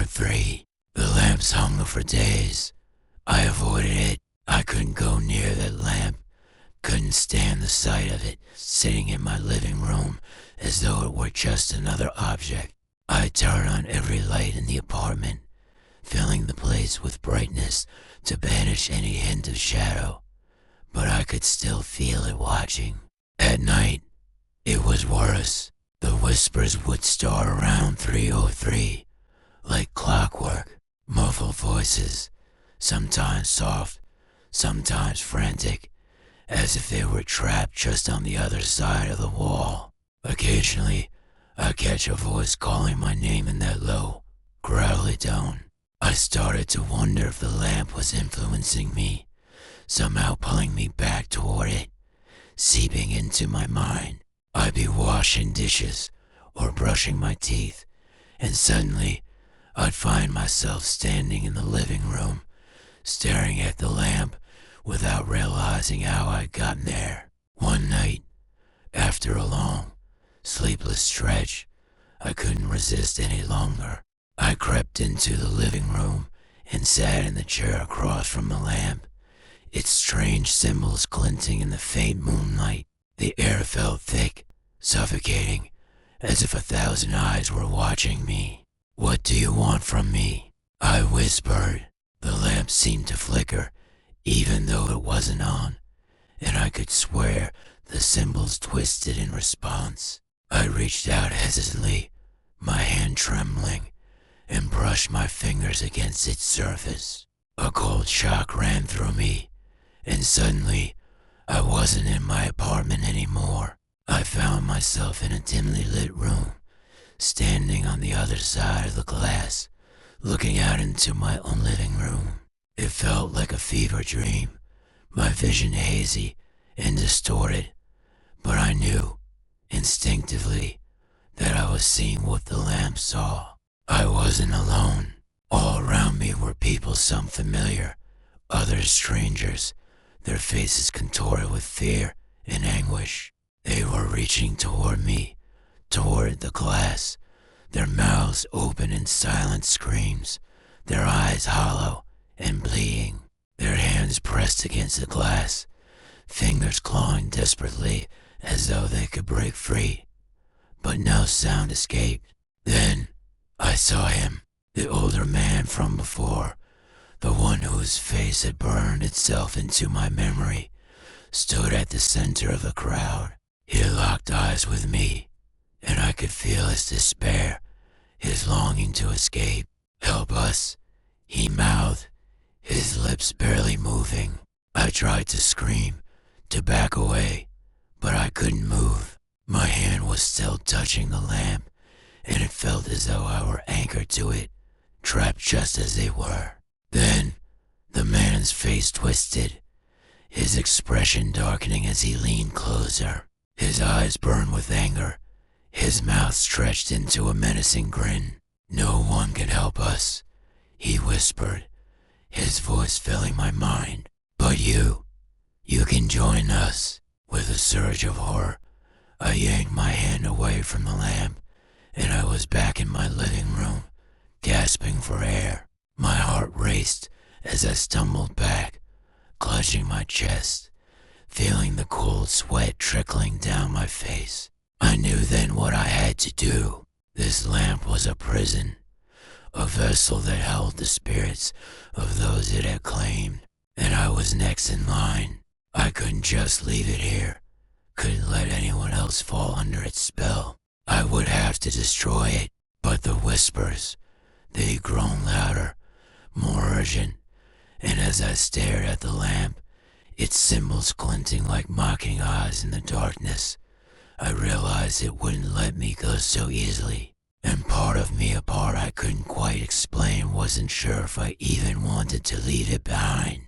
3. The lamps hung for days. I avoided it. I couldn't go near that lamp. Couldn't stand the sight of it sitting in my living room as though it were just another object. I turned on every light in the apartment, filling the place with brightness to banish any hint of shadow, but I could still feel it watching. At night, it was worse. The whispers would start around 3:03, like clockwork, muffled voices, sometimes soft, sometimes frantic, as if they were trapped just on the other side of the wall. Occasionally, I'd catch a voice calling my name in that low, growly tone. I started to wonder if the lamp was influencing me, somehow pulling me back toward it, seeping into my mind. I'd be washing dishes or brushing my teeth, and suddenly I'd find myself standing in the living room, staring at the lamp without realizing how I'd gotten there. One night, after a long, sleepless stretch, I couldn't resist any longer. I crept into the living room and sat in the chair across from the lamp, its strange symbols glinting in the faint moonlight. The air felt thick, suffocating, as if 1,000 eyes were watching me. "What do you want from me?" I whispered. The lamp seemed to flicker, even though it wasn't on, and I could swear the symbols twisted in response. I reached out hesitantly, my hand trembling, and brushed my fingers against its surface. A cold shock ran through me, and suddenly I wasn't in my apartment anymore. I found myself in a dimly lit room, standing on the other side of the glass, looking out into my own living room. It felt like a fever dream, my vision hazy and distorted, but I knew, instinctively, that I was seeing what the lamp saw. I wasn't alone. All around me were people, some familiar, others strangers, their faces contorted with fear and anguish. They were reaching toward me, toward the glass, their mouths open in silent screams, their eyes hollow and bleeding, their hands pressed against the glass, fingers clawing desperately as though they could break free. But no sound escaped. Then I saw him, the older man from before, the one whose face had burned itself into my memory, stood at the center of the crowd. He locked eyes with me, and I could feel his despair, his longing to escape. "Help us," he mouthed, his lips barely moving. I tried to scream, to back away, but I couldn't move. My hand was still touching the lamp, and it felt as though I were anchored to it, trapped just as they were. Then the man's face twisted, his expression darkening as he leaned closer. His eyes burned with anger, his mouth stretched into a menacing grin. "No one can help us," he whispered, his voice filling my mind. "But you can join us." With a surge of horror, I yanked my hand away from the lamp, and I was back in my living room, gasping for air. My heart raced as I stumbled back, clutching my chest, feeling the cold sweat trickling down my face. I knew then what I had to do. This lamp was a prison, a vessel that held the spirits of those it had claimed, and I was next in line. I couldn't just leave it here, couldn't let anyone else fall under its spell. I would have to destroy it. But the whispers, they'd grown louder, more urgent, and as I stared at the lamp, its symbols glinting like mocking eyes in the darkness, I realized it wouldn't let me go so easily. And part of me, a part I couldn't quite explain, wasn't sure if I even wanted to leave it behind.